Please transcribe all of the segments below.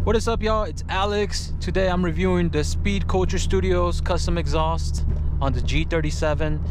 What is up, y'all? It's Alex. Today I'm reviewing the Speed Culture Studios custom exhaust on the G37,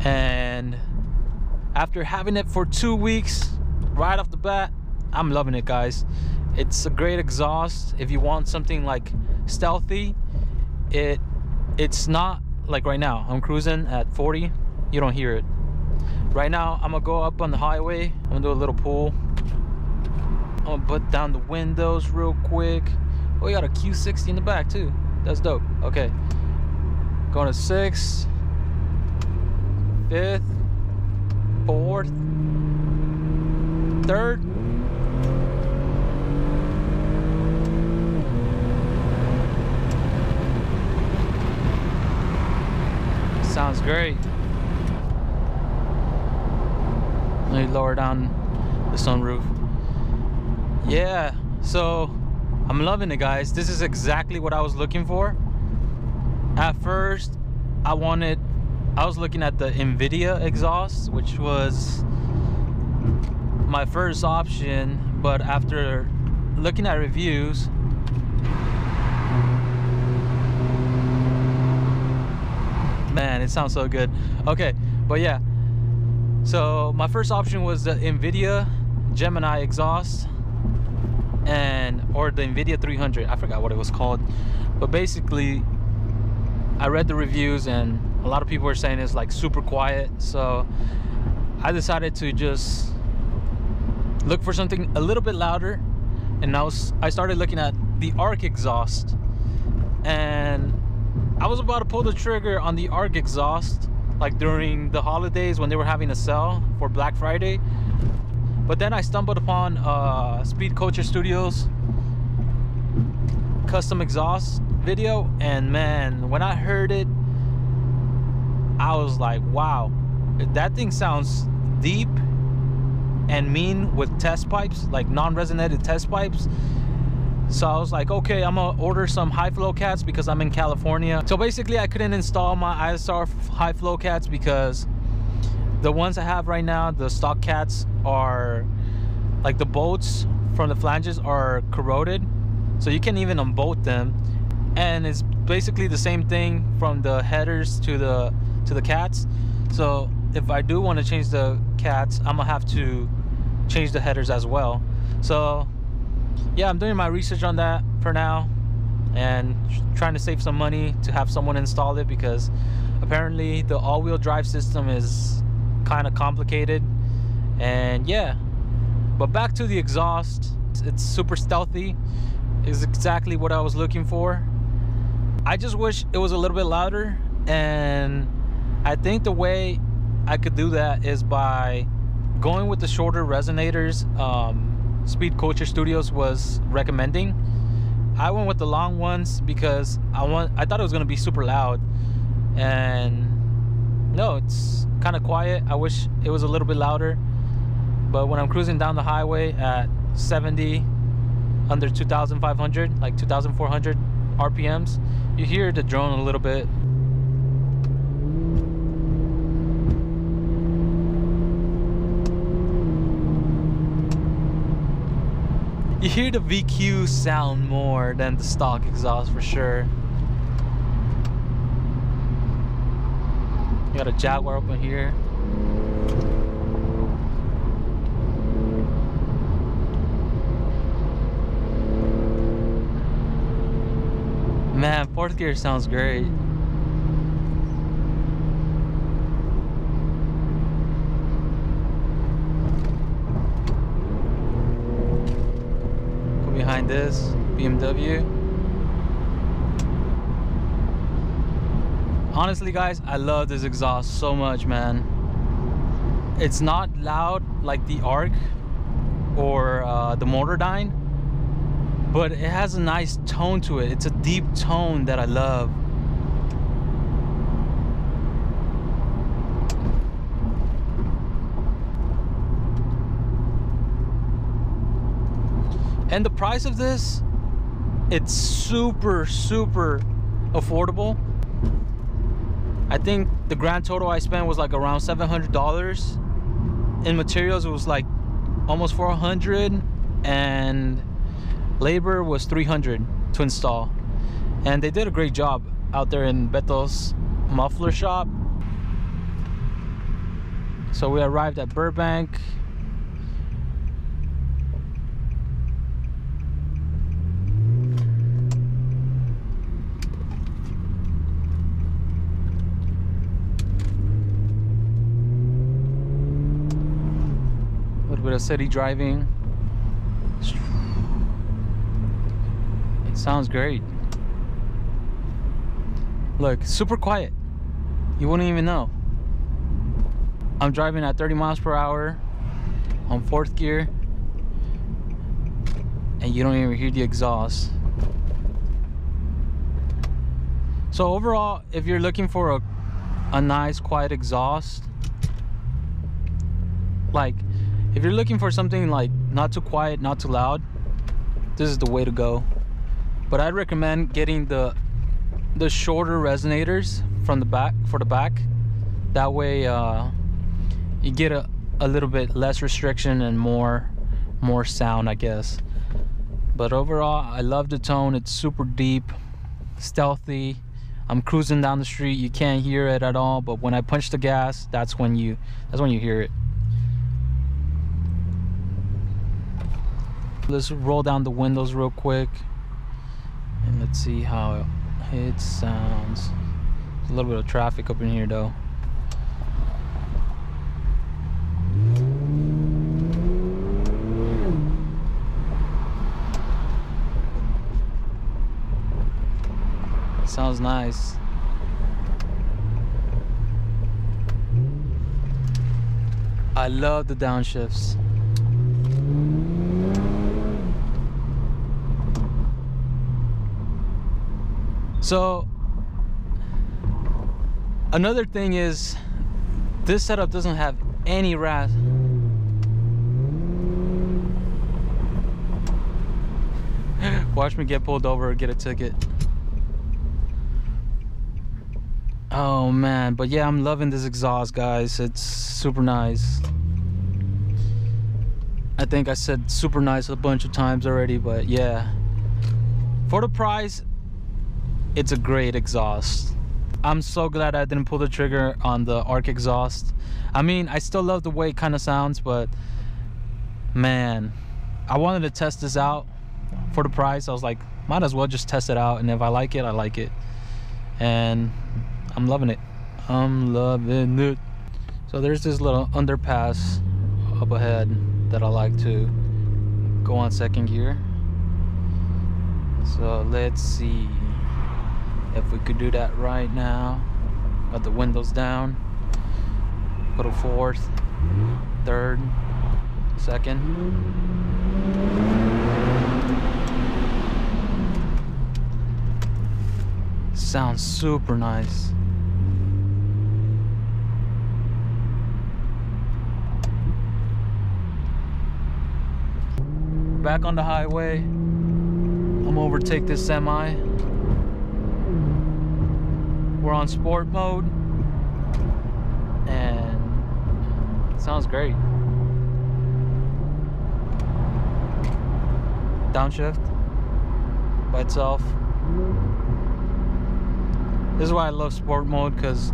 and after having it for 2 weeks, right off the bat, I'm loving it, guys. It's a great exhaust. If you want something like stealthy, it's not like right now. I'm cruising at 40, you don't hear it. Right now I'm gonna go up on the highway. I'm gonna do a little pull. I'm gonna put down the windows real quick. Oh, we got a Q60 in the back too. That's dope. Okay, going to 6th, 5th, 4th, 3rd. Sounds great. Let me lower down the sunroof. Yeah, so I'm loving it, guys. This is exactly what I was looking for. At first, I was looking at the Invidia exhaust, which was my first option, but after looking at reviews, man, it sounds so good. Okay, but yeah, so my first option was the Invidia Gemini exhaust, or the Invidia 300. I forgot what it was called, but basically I read the reviews and a lot of people were saying it's like super quiet, so I decided to just look for something a little bit louder, and I started looking at the Arc exhaust, and I was about to pull the trigger on the Arc exhaust like during the holidays when they were having a sale for Black Friday. But then I stumbled upon Speed Culture Studios custom exhaust video, and man, when I heard it, I was like, wow, that thing sounds deep and mean with test pipes, like non-resonated test pipes. So I was like, okay, I'm gonna order some high flow cats because I'm in California. So basically I couldn't install my ISR high flow cats because the ones I have right now, the stock cats, are like the bolts from the flanges are corroded, so you can't even unbolt them, and it's basically the same thing from the headers to the cats. So if I do want to change the cats, I'm gonna have to change the headers as well. So yeah, I'm doing my research on that for now and trying to save some money to have someone install it, because apparently the all-wheel drive system is kind of complicated. And yeah, but back to the exhaust, it's super stealthy. It's exactly what I was looking for. I just wish it was a little bit louder, and I think the way I could do that is by going with the shorter resonators Speed Culture Studios was recommending. I went with the long ones because I thought it was going to be super loud, and no, it's kind of quiet. I wish it was a little bit louder, but when I'm cruising down the highway at 70, under 2,500, like 2,400 RPMs, you hear the drone a little bit. You hear the VQ sound more than the stock exhaust for sure. You got a Jaguar up in here. Man, 4th gear sounds great. Behind this BMW. Honestly, guys, I love this exhaust so much, man. It's not loud like the Arc or the Motordyne, but it has a nice tone to it. It's a deep tone that I love. And the price of this, it's super affordable. I think the grand total I spent was like around $700. In materials, it was like almost $400, and Labor was $300 to install, and they did a great job out there in Beto's muffler shop. So we arrived at Burbank. A little bit of city driving. It sounds great. Look, super quiet. You wouldn't even know. I'm driving at 30 miles per hour on 4th gear, and you don't even hear the exhaust. So overall, if you're looking for a nice quiet exhaust, like if you're looking for something like not too quiet, not too loud, this is the way to go. But I'd recommend getting the shorter resonators from the back, for the back. That way you get a little bit less restriction and more sound, I guess. But overall, I love the tone. It's super deep, stealthy. I'm cruising down the street, you can't hear it at all, but when I punch the gas, that's when you hear it. Let's roll down the windows real quick and let's see how it sounds. There's a little bit of traffic up in here though. Sounds nice. I love the downshifts. So another thing is this setup doesn't have any rat. Watch me get pulled over or get a ticket. Oh man, but yeah, I'm loving this exhaust, guys. It's super nice. I think I said super nice a bunch of times already, but yeah, for the price, it's a great exhaust. I'm so glad I didn't pull the trigger on the arc exhaust. I mean, I still love the way it kind of sounds, but man, I wanted to test this out for the price. I was like, might as well just test it out, and if I like it, I like it. And I'm loving it. I'm loving it. So there's this little underpass up ahead that I like to go on 2nd gear. So let's see if we could do that right now. Got the windows down. Go to 4th, 3rd, 2nd. Sounds super nice. Back on the highway. I'm gonna overtake this semi. We're on sport mode, and it sounds great. Downshift by itself. This is why I love sport mode, because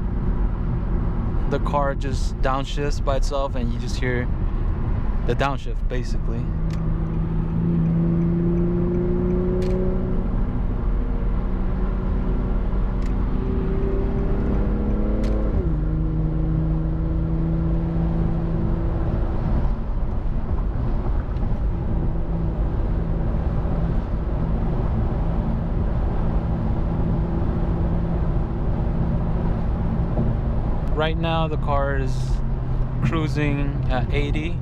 the car just downshifts by itself and you just hear the downshift basically. Right now the car is cruising at 80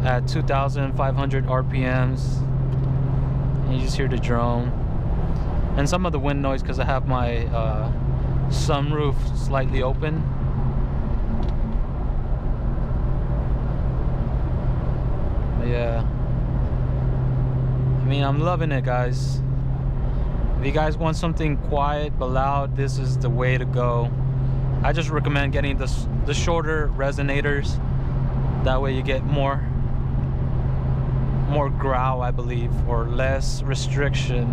at 2,500 RPMs, and you just hear the drone and some of the wind noise because I have my sunroof slightly open. But yeah, I mean, I'm loving it, guys. If you guys want something quiet but loud, this is the way to go. I just recommend getting the shorter resonators. That way you get more more growl, I believe, or less restriction.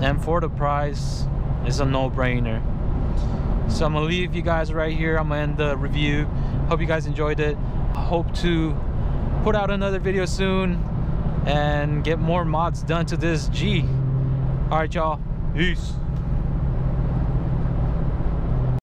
And for the price, it's a no-brainer. So I'm gonna leave you guys right here. I'm gonna end the review. Hope you guys enjoyed it. I hope to put out another video soon and get more mods done to this G. All right, y'all. Peace.